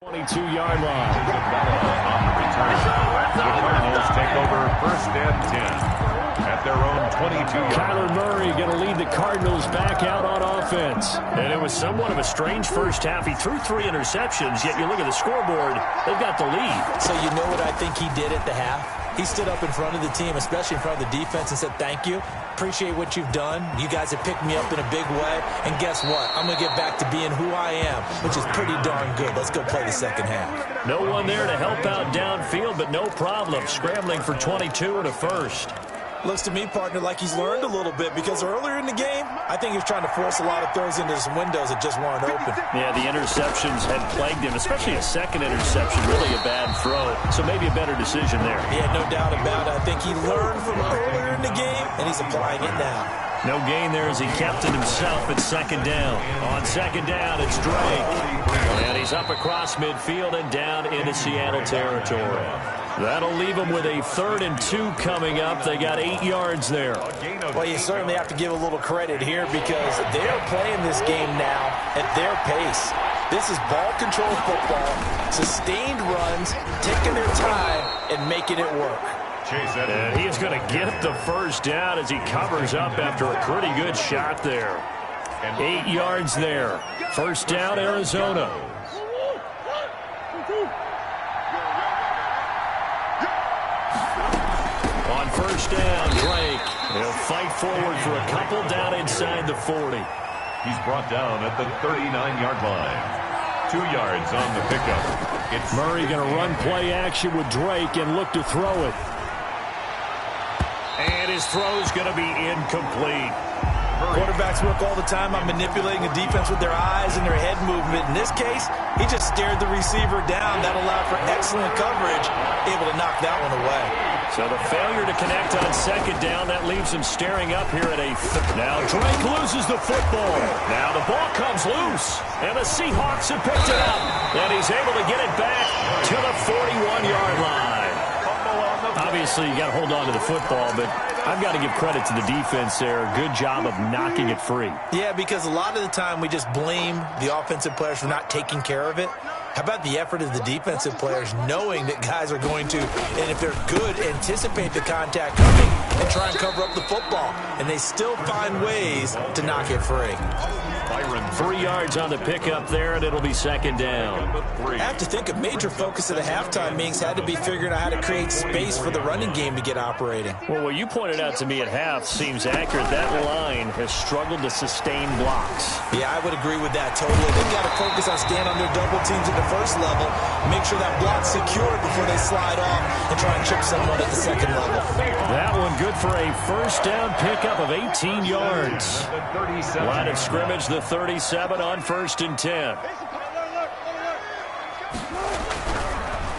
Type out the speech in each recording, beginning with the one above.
22-yard line. On the return. The Cardinals take over 1st and 10 at their own 22-yard. Kyler Murray going to lead the Cardinals back out on offense. And it was somewhat of a strange first half. He threw 3 interceptions, yet you look at the scoreboard, they've got the lead. So you know what I think he did at the half? He stood up in front of the team, especially in front of the defense, and said, thank you. Appreciate what you've done. You guys have picked me up in a big way. And guess what? I'm going to get back to being who I am, which is pretty darn good. Let's go play the second half. No one there to help out downfield, but no problem. Scrambling for 22 and a first. Looks to me, partner, like he's learned a little bit, because earlier in the game, I think he was trying to force a lot of throws into some windows that just weren't open. Yeah, the interceptions had plagued him, especially a second interception, really a bad throw. So maybe a better decision there. Yeah, no doubt about it. I think he learned from earlier in the game, and he's applying it now. No gain there as he kept it himself at second down. On second down, it's Drake. And he's up across midfield and down into Seattle territory. That'll leave them with a 3rd and 2 coming up. They got 8 yards there. Well, you certainly have to give a little credit here because they're playing this game now at their pace. This is ball control football, sustained runs, taking their time and making it work. And he is going to get the first down as he covers up after a pretty good shot there. 8 yards there. First down, Arizona. On first down, Drake. He'll fight forward for a couple down inside the 40. He's brought down at the 39-yard line. 2 yards on the pickup. It's Murray going to run play action with Drake and look to throw it. And his throw's going to be incomplete. Quarterbacks work all the time on manipulating the defense with their eyes and their head movement. In this case, he just stared the receiver down. That allowed for excellent coverage, able to knock that one away. So the failure to connect on second down, that leaves him staring up here at a Now Drake loses the football. Now the ball comes loose, and the Seahawks have picked it up. And he's able to get it back to the 41-yard line. Obviously, you got to hold on to the football, but I've got to give credit to the defense there. Good job of knocking it free. Yeah, because a lot of the time we just blame the offensive players for not taking care of it. How about the effort of the defensive players knowing that guys are going to, and if they're good, anticipate the contact coming and try and cover up the football. And they still find ways to knock it free. 3 yards on the pickup there, and it'll be second down. I have to think a major focus of the halftime meetings had to be figuring out how to create space for the running game to get operating. Well, what you pointed out to me at half seems accurate. That line has struggled to sustain blocks. Yeah, I would agree with that totally. They've got to focus on staying on their double teams at the first level, make sure that block's secured before they slide off and try and chip someone at the second level. That one good for a first down pickup of 18 yards. Line of scrimmage, the 37 on 1st and 10.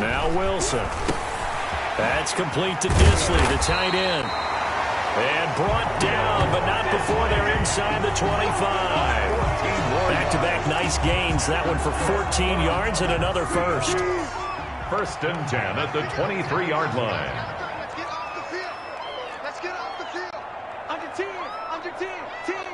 Now Wilson. That's complete to Disley, the tight end. And brought down, but not before they're inside the 25. Back-to-back nice gains. That one for 14 yards and another first. 1st and 10 at the 23-yard line. Let's get off the field. Under 10, under 10, 10.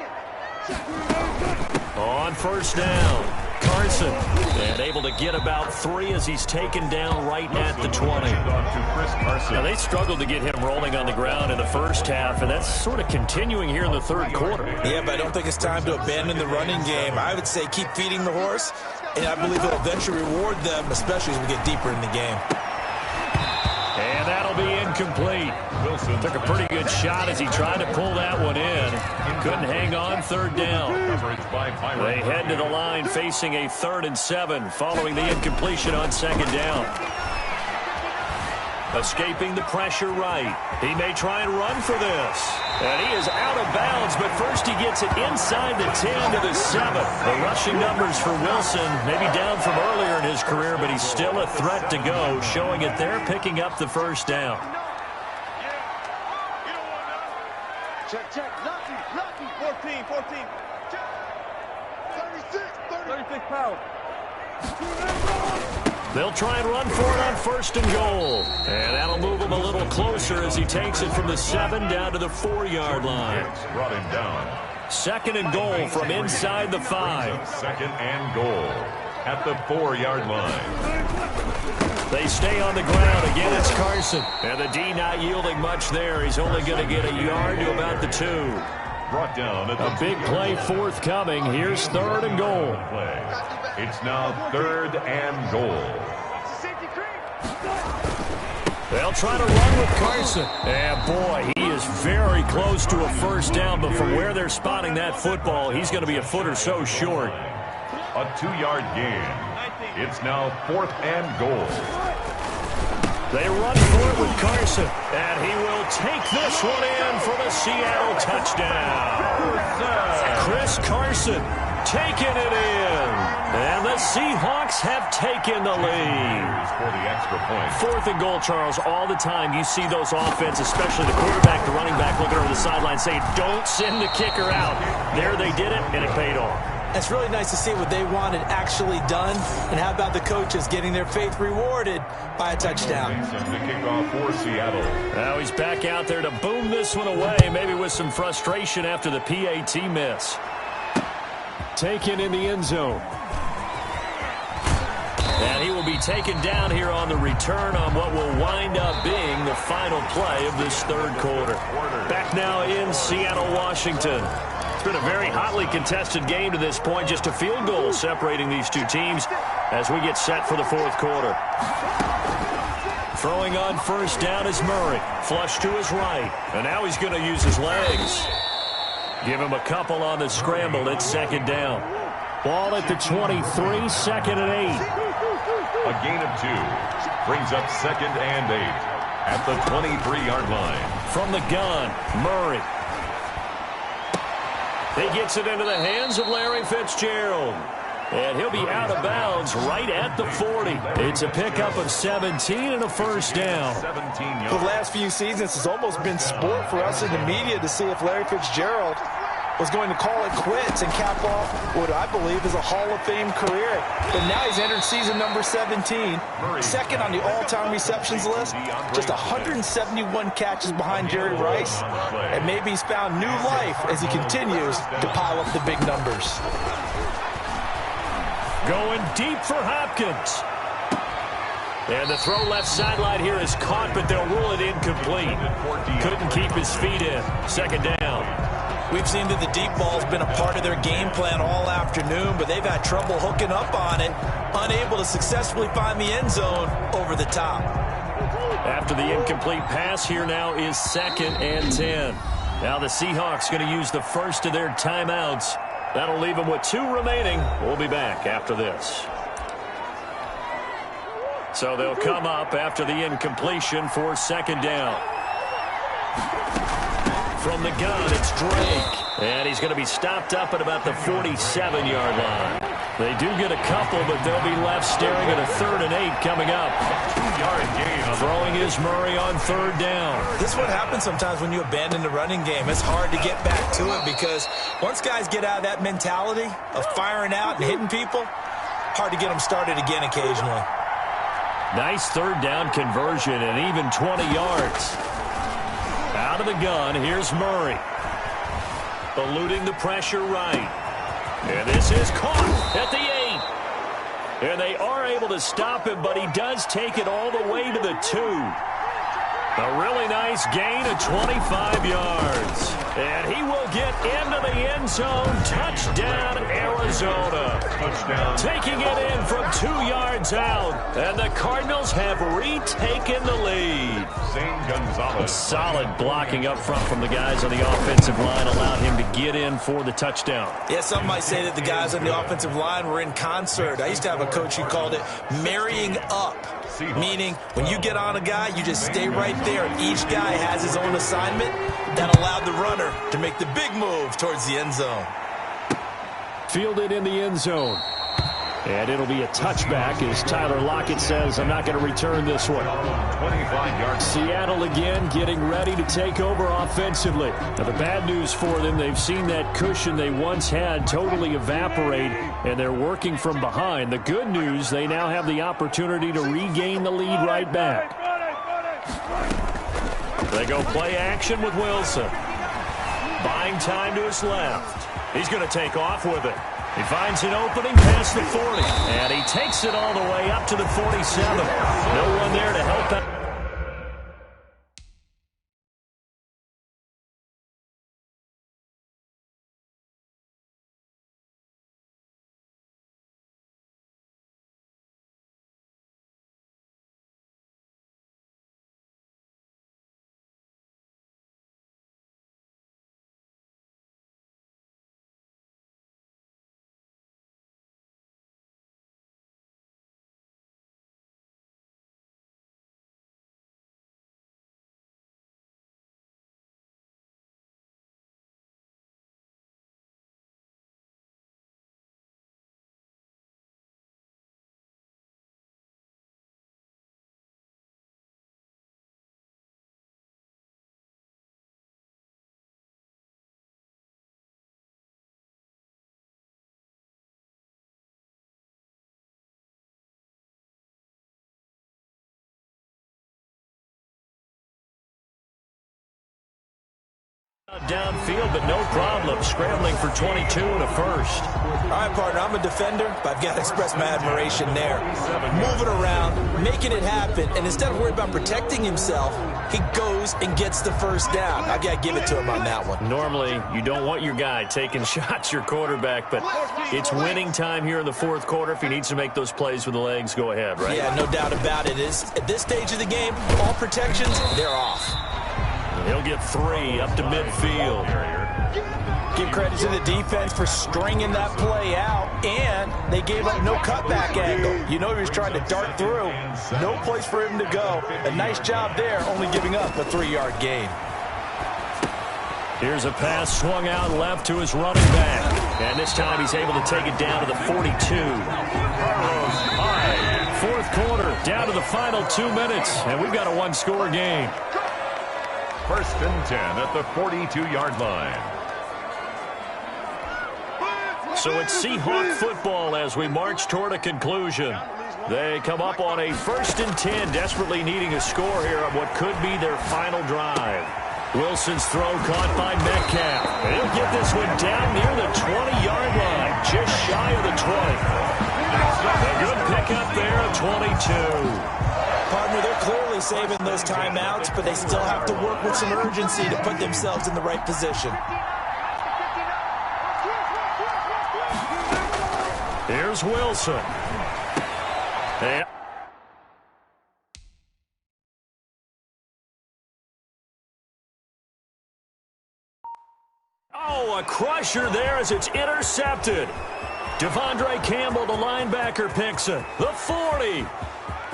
On first down, Carson. And able to get about 3 as he's taken down right at the 20. Now, they struggled to get him rolling on the ground in the first half, and that's sort of continuing here in the 3rd quarter. Yeah, but I don't think it's time to abandon the running game. I would say keep feeding the horse, and I believe it'll eventually reward them, especially as we get deeper in the game. And that'll be incomplete. Wilson took a pretty good shot as he tried to pull that one in. Couldn't hang on 3rd down. They head to the line facing a 3rd and 7 following the incompletion on 2nd down. Escaping the pressure right. He may try and run for this. And he is out of bounds, but first he gets it inside the 10 to the 7. The rushing numbers for Wilson, maybe down from earlier in his career, but he's still a threat to go, showing it there, picking up the first down. Check, check. Lucky. 14. 36 power. They'll try and run for it on 1st and goal. And that'll move him a little closer as he takes it from the 7 down to the 4-yard line. Brought him down. 2nd and goal from inside the 5. 2nd and goal. at the 4-yard line. They stay on the ground. Again, it's Carson. And the D not yielding much there. He's only going to get a yard to about the 2. Brought down at a big play forthcoming. Here's 3rd and goal. It's now 3rd and goal. They'll try to run with Carson. And boy, he is very close to a first down, but from where they're spotting that football, he's going to be a foot or so short. A 2-yard gain. It's now 4th and goal. They run for it with Carson, and he will take this one in for the Seattle touchdown. Chris Carson taking it in, and the Seahawks have taken the lead. For the extra point. 4th and goal, Charles. All the time you see those offenses, especially the quarterback, the running back, looking over the sideline saying, don't send the kicker out. There they did it, and it paid off. It's really nice to see what they wanted actually done. And how about the coaches getting their faith rewarded by a touchdown? The kickoff for Seattle. Now he's back out there to boom this one away, maybe with some frustration after the PAT miss. Taken in the end zone. And he will be taken down here on the return on what will wind up being the final play of this 3rd quarter. Back now in Seattle, Washington. It's been a very hotly contested game to this point. Just a field goal separating these two teams as we get set for the 4th quarter. Throwing on first down is Murray. Flush to his right. And now he's going to use his legs. Give him a couple on the scramble. It's 2nd down. Ball at the 23, 2nd and 8. A gain of 2. Brings up 2nd and 8 at the 23-yard line. From the gun, Murray. He gets it into the hands of Larry Fitzgerald. And he'll be out of bounds right at the 40. It's a pickup of 17 and a first down. For the last few seasons, it's almost been sport for us in the media to see if Larry Fitzgerald was going to call it quits and cap off what I believe is a Hall of Fame career. But now he's entered season number 17, 2nd on the all-time receptions list, just 171 catches behind Jerry Rice, and maybe he's found new life as he continues to pile up the big numbers. Going deep for Hopkins. And the throw left sideline here is caught, but they'll rule it incomplete. Couldn't keep his feet in. 2nd down. We've seen that the deep ball's been a part of their game plan all afternoon, but they've had trouble hooking up on it, unable to successfully find the end zone over the top. After the incomplete pass, here now is 2nd and 10. Now the Seahawks going to use the first of their timeouts. That'll leave them with 2 remaining. We'll be back after this. So they'll come up after the incompletion for 2nd down. From the gun, it's Drake. And he's going to be stopped up at about the 47-yard line. They do get a couple, but they'll be left staring at a 3rd and 8 coming up. 2-yard gain. Throwing is Murray on 3rd down. This is what happens sometimes when you abandon the running game. It's hard to get back to it because once guys get out of that mentality of firing out and hitting people, hard to get them started again occasionally. Nice 3rd down conversion and even 20 yards. Out of the gun, here's Murray. Eluding the pressure right. And this is caught at the 8. And they are able to stop him, but he does take it all the way to the 2. A really nice gain of 25 yards. And he will get into the end zone. Touchdown, Arizona. Touchdown. Taking it in from 2 yards out. And the Cardinals have retaken the lead. Zane Gonzalez. Solid blocking up front from the guys on the offensive line allowed him to get in for the touchdown. Yeah, some might say that the guys on the offensive line were in concert. I used to have a coach who called it marrying up. Meaning, when you get on a guy, you just stay right there. Each guy has his own assignment that allowed the runner to make the big move towards the end zone. Fielded in the end zone. And it'll be a touchback as Tyler Lockett says, I'm not going to return this one. 25 yards. Seattle again getting ready to take over offensively. Now the bad news for them, they've seen that cushion they once had totally evaporate, and they're working from behind. The good news, they now have the opportunity to regain the lead right back. They go play action with Wilson. Buying time to his left. He's going to take off with it. He finds an opening past the 40, and he takes it all the way up to the 47. No one there to help out. Downfield, but no problem. Scrambling for 22 and a first. All right, partner, I'm a defender, but I've got to express my admiration there. Moving around, making it happen, and instead of worrying about protecting himself, he goes and gets the first down. I've got to give it to him on that one. Normally, you don't want your guy taking shots, your quarterback, but it's winning time here in the fourth quarter. If he needs to make those plays with the legs, go ahead, right? Yeah, no doubt about it. At this stage of the game, all protections, they're off. He'll get 3 up to midfield. Give credit to the defense for stringing that play out, and they gave up no cutback angle. You know he was trying to dart through. No place for him to go. A nice job there, only giving up a 3-yard gain. Here's a pass swung out left to his running back. And this time he's able to take it down to the 42. Fourth quarter, down to the final 2 minutes, and we've got a one-score game. First and 10 at the 42-yard line. So it's Seahawk football as we march toward a conclusion. They come up on a first and 10, desperately needing a score here on what could be their final drive. Wilson's throw caught by Metcalf. He'll get this one down near the 20-yard line, just shy of the 20. A good pickup there at 22. Partner, they're clearly saving those timeouts, but they still have to work with some urgency to put themselves in the right position. Here's Wilson. And a crusher there as it's intercepted. Devondre Campbell, the linebacker, picks it. The 40.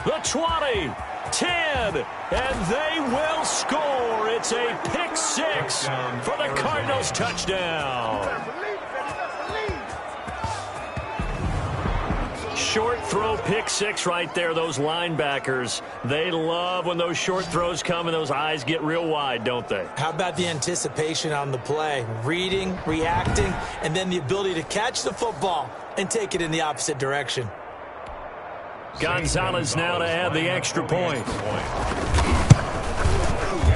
The 20, 10, and they will score. It's a pick 6 for the Cardinals touchdown. Short throw pick 6 right there. Those linebackers, they love when those short throws come and those eyes get real wide, don't they? How about the anticipation on the play? Reading, reacting, and then the ability to catch the football and take it in the opposite direction. Gonzalez now to add the extra point.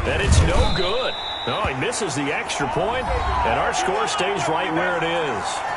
And it's no good. No, he misses the extra point, and our score stays right where it is.